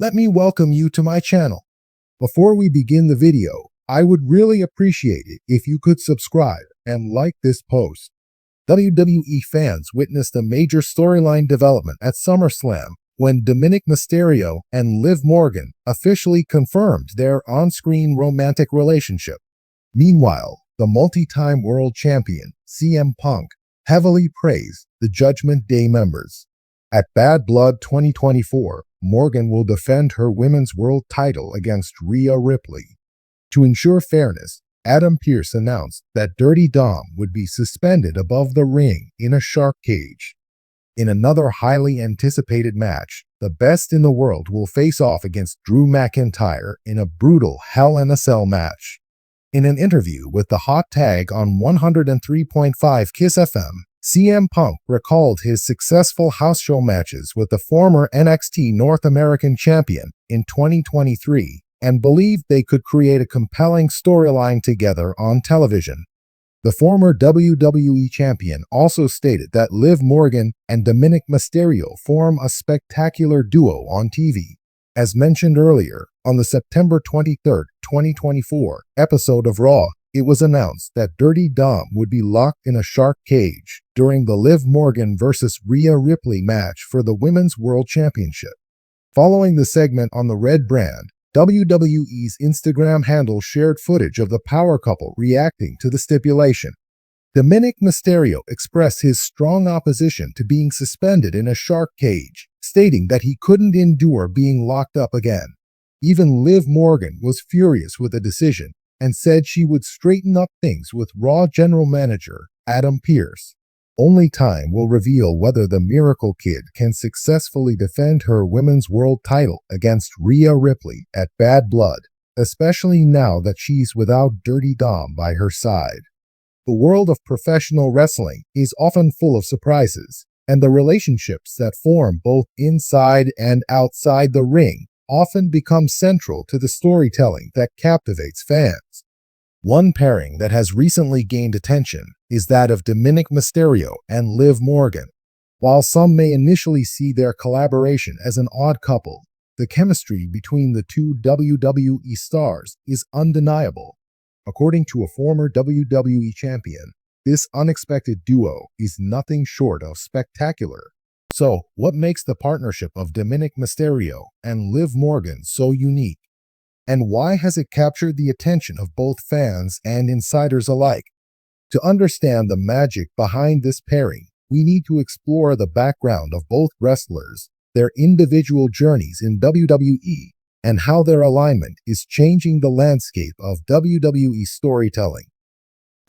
let me welcome you to my channel. Before we begin the video, I would really appreciate it if you could subscribe and like this post. WWE fans witnessed a major storyline development at SummerSlam when Dominik Mysterio and Liv Morgan officially confirmed their on-screen romantic relationship. Meanwhile, the multi-time world champion, CM Punk, heavily praised the Judgment Day members. At Bad Blood 2024, Morgan will defend her Women's World title against Rhea Ripley. To ensure fairness, Adam Pearce announced that Dirty Dom would be suspended above the ring in a shark cage. In another highly anticipated match, the Best in the World will face off against Drew McIntyre in a brutal Hell in a Cell match. In an interview with the Hot Tag on 103.5 Kiss FM, CM Punk recalled his successful house show matches with the former NXT North American champion in 2023 and believed they could create a compelling storyline together on television. The former WWE champion also stated that Liv Morgan and Dominik Mysterio form a spectacular duo on TV. As mentioned earlier, on the September 23, 2024 episode of Raw, it was announced that Dirty Dom would be locked in a shark cage during the Liv Morgan vs. Rhea Ripley match for the Women's World Championship. Following the segment on the Red brand, WWE's Instagram handle shared footage of the power couple reacting to the stipulation. Dominik Mysterio expressed his strong opposition to being suspended in a shark cage, stating that he couldn't endure being locked up again. Even Liv Morgan was furious with the decision and said she would straighten up things with Raw General Manager Adam Pearce. Only time will reveal whether the Miracle Kid can successfully defend her Women's World title against Rhea Ripley at Bad Blood, especially now that she's without Dirty Dom by her side. The world of professional wrestling is often full of surprises, and the relationships that form both inside and outside the ring often become central to the storytelling that captivates fans. One pairing that has recently gained attention is that of Dominik Mysterio and Liv Morgan. While some may initially see their collaboration as an odd couple, the chemistry between the two WWE stars is undeniable. According to a former WWE champion, this unexpected duo is nothing short of spectacular. So, what makes the partnership of Dominik Mysterio and Liv Morgan so unique? And why has it captured the attention of both fans and insiders alike? To understand the magic behind this pairing, we need to explore the background of both wrestlers, their individual journeys in WWE, and how their alignment is changing the landscape of WWE storytelling.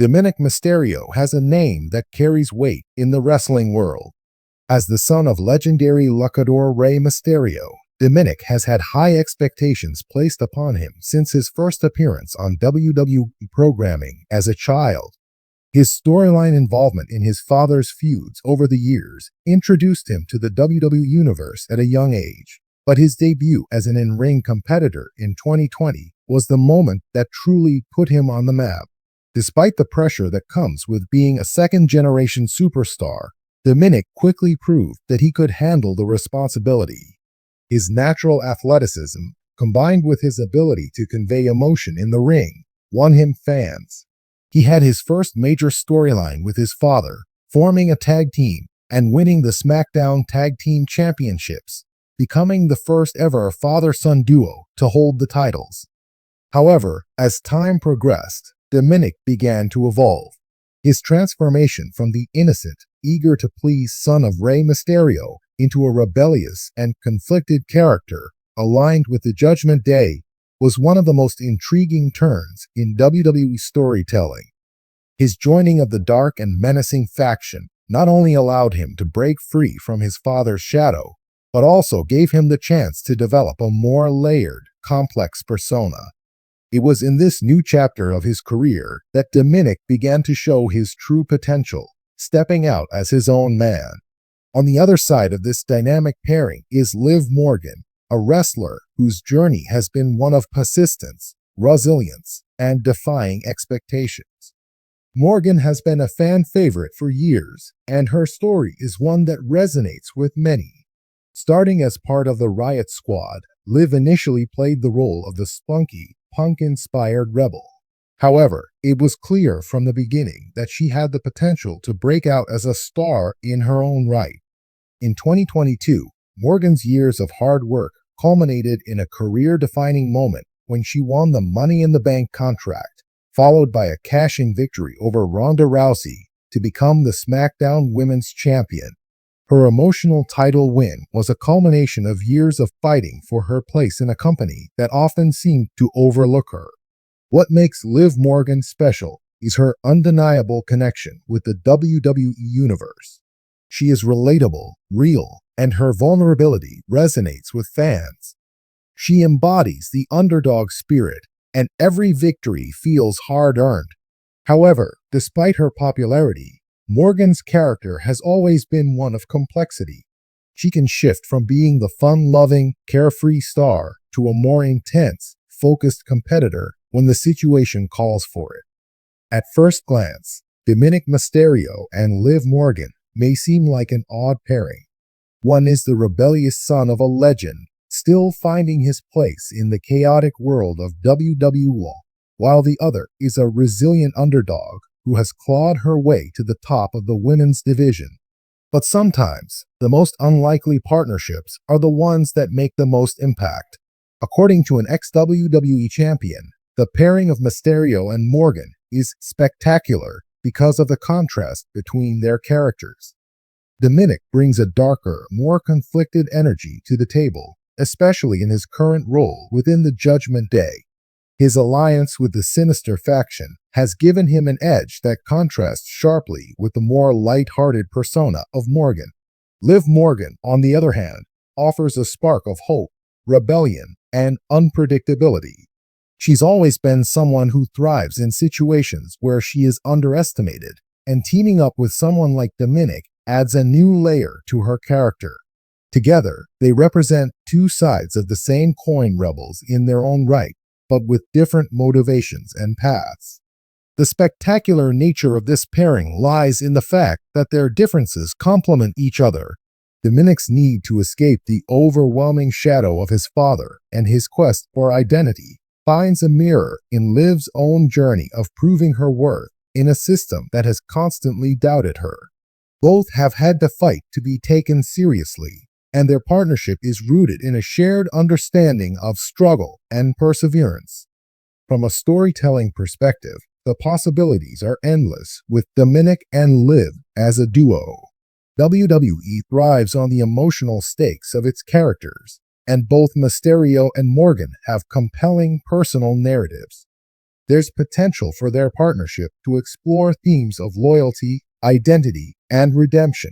Dominik Mysterio has a name that carries weight in the wrestling world. As the son of legendary luchador Rey Mysterio, Dominik has had high expectations placed upon him since his first appearance on WWE programming as a child. His storyline involvement in his father's feuds over the years introduced him to the WWE Universe at a young age, but his debut as an in-ring competitor in 2020 was the moment that truly put him on the map. Despite the pressure that comes with being a second-generation superstar, Dominik quickly proved that he could handle the responsibility. His natural athleticism, combined with his ability to convey emotion in the ring, won him fans. He had his first major storyline with his father, forming a tag team and winning the SmackDown Tag Team Championships, becoming the first ever father-son duo to hold the titles. However, as time progressed, Dominik began to evolve. His transformation from the innocent, eager-to-please son of Rey Mysterio into a rebellious and conflicted character aligned with the Judgment Day was one of the most intriguing turns in WWE storytelling. His joining of the dark and menacing faction not only allowed him to break free from his father's shadow, but also gave him the chance to develop a more layered, complex persona. It was in this new chapter of his career that Dominik began to show his true potential, stepping out as his own man. On the other side of this dynamic pairing is Liv Morgan, a wrestler whose journey has been one of persistence, resilience, and defying expectations. Morgan has been a fan favorite for years, and her story is one that resonates with many. Starting as part of the Riot Squad Liv initially played the role of the spunky, punk-inspired rebel. However, it was clear from the beginning that she had the potential to break out as a star in her own right. In 2022, Morgan's years of hard work culminated in a career-defining moment when she won the Money in the Bank contract, followed by a cash-in victory over Ronda Rousey to become the SmackDown Women's Champion. Her emotional title win was a culmination of years of fighting for her place in a company that often seemed to overlook her. What makes Liv Morgan special is her undeniable connection with the WWE Universe. She is relatable, real, and her vulnerability resonates with fans. She embodies the underdog spirit, and every victory feels hard-earned. However, despite her popularity, Morgan's character has always been one of complexity. She can shift from being the fun-loving, carefree star to a more intense, focused competitor when the situation calls for it. At first glance, Dominik Mysterio and Liv Morgan may seem like an odd pairing. One is the rebellious son of a legend, still finding his place in the chaotic world of WWE, while the other is a resilient underdog who has clawed her way to the top of the women's division. But sometimes, the most unlikely partnerships are the ones that make the most impact. According to an ex-WWE champion, the pairing of Mysterio and Morgan is spectacular because of the contrast between their characters. Dominic brings a darker, more conflicted energy to the table, especially in his current role within the Judgment Day. His alliance with the Sinister faction has given him an edge that contrasts sharply with the more light-hearted persona of Morgan. Liv Morgan, on the other hand, offers a spark of hope, rebellion, and unpredictability. She's always been someone who thrives in situations where she is underestimated, and teaming up with someone like Dominic adds a new layer to her character. Together, they represent two sides of the same coin, rebels in their own right, but with different motivations and paths. The spectacular nature of this pairing lies in the fact that their differences complement each other. Dominic's need to escape the overwhelming shadow of his father and his quest for identity finds a mirror in Liv's own journey of proving her worth in a system that has constantly doubted her. Both have had to fight to be taken seriously, and their partnership is rooted in a shared understanding of struggle and perseverance. From a storytelling perspective, the possibilities are endless with Dominic and Liv as a duo. WWE thrives on the emotional stakes of its characters, and both Mysterio and Morgan have compelling personal narratives. There's potential for their partnership to explore themes of loyalty, identity, and redemption.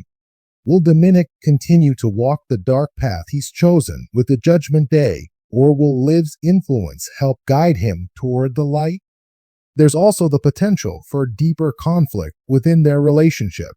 Will Dominic continue to walk the dark path he's chosen with the Judgment Day, or will Liv's influence help guide him toward the light? There's also the potential for deeper conflict within their relationship.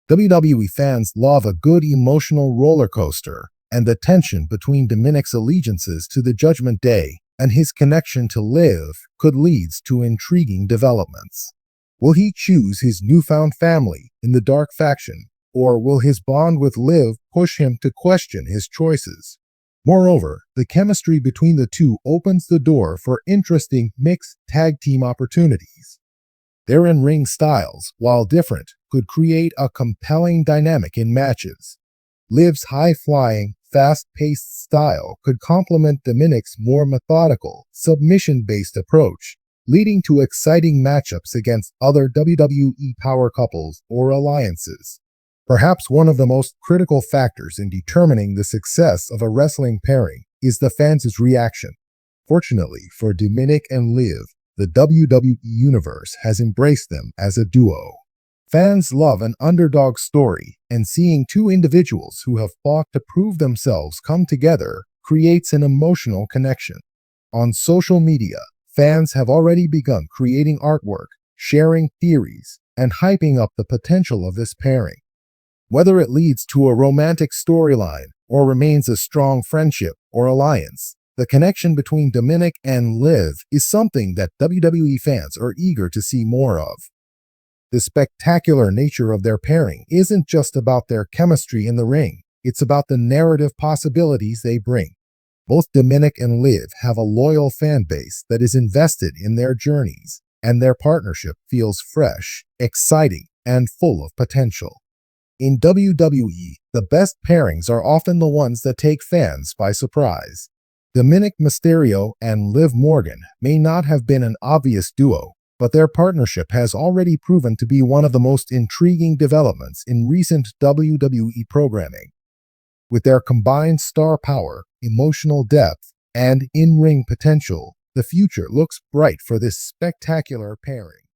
WWE fans love a good emotional roller coaster, and the tension between Dominic's allegiances to the Judgment Day and his connection to Liv could lead to intriguing developments. Will he choose his newfound family in the Dark faction, or will his bond with Liv push him to question his choices? Moreover, the chemistry between the two opens the door for interesting mixed tag team opportunities. Their in-ring styles, while different, could create a compelling dynamic in matches. Liv's high-flying, fast-paced style could complement Dominic's more methodical, submission-based approach, leading to exciting matchups against other WWE power couples or alliances. Perhaps one of the most critical factors in determining the success of a wrestling pairing is the fans' reaction. Fortunately for Dominic and Liv, the WWE Universe has embraced them as a duo. Fans love an underdog story, and seeing two individuals who have fought to prove themselves come together creates an emotional connection. On social media, fans have already begun creating artwork, sharing theories, and hyping up the potential of this pairing. Whether it leads to a romantic storyline or remains a strong friendship or alliance, the connection between Dominic and Liv is something that WWE fans are eager to see more of. The spectacular nature of their pairing isn't just about their chemistry in the ring, it's about the narrative possibilities they bring. Both Dominic and Liv have a loyal fan base that is invested in their journeys, and their partnership feels fresh, exciting, and full of potential. In WWE, the best pairings are often the ones that take fans by surprise. Dominik Mysterio and Liv Morgan may not have been an obvious duo, but their partnership has already proven to be one of the most intriguing developments in recent WWE programming. With their combined star power, emotional depth, and in-ring potential, the future looks bright for this spectacular pairing.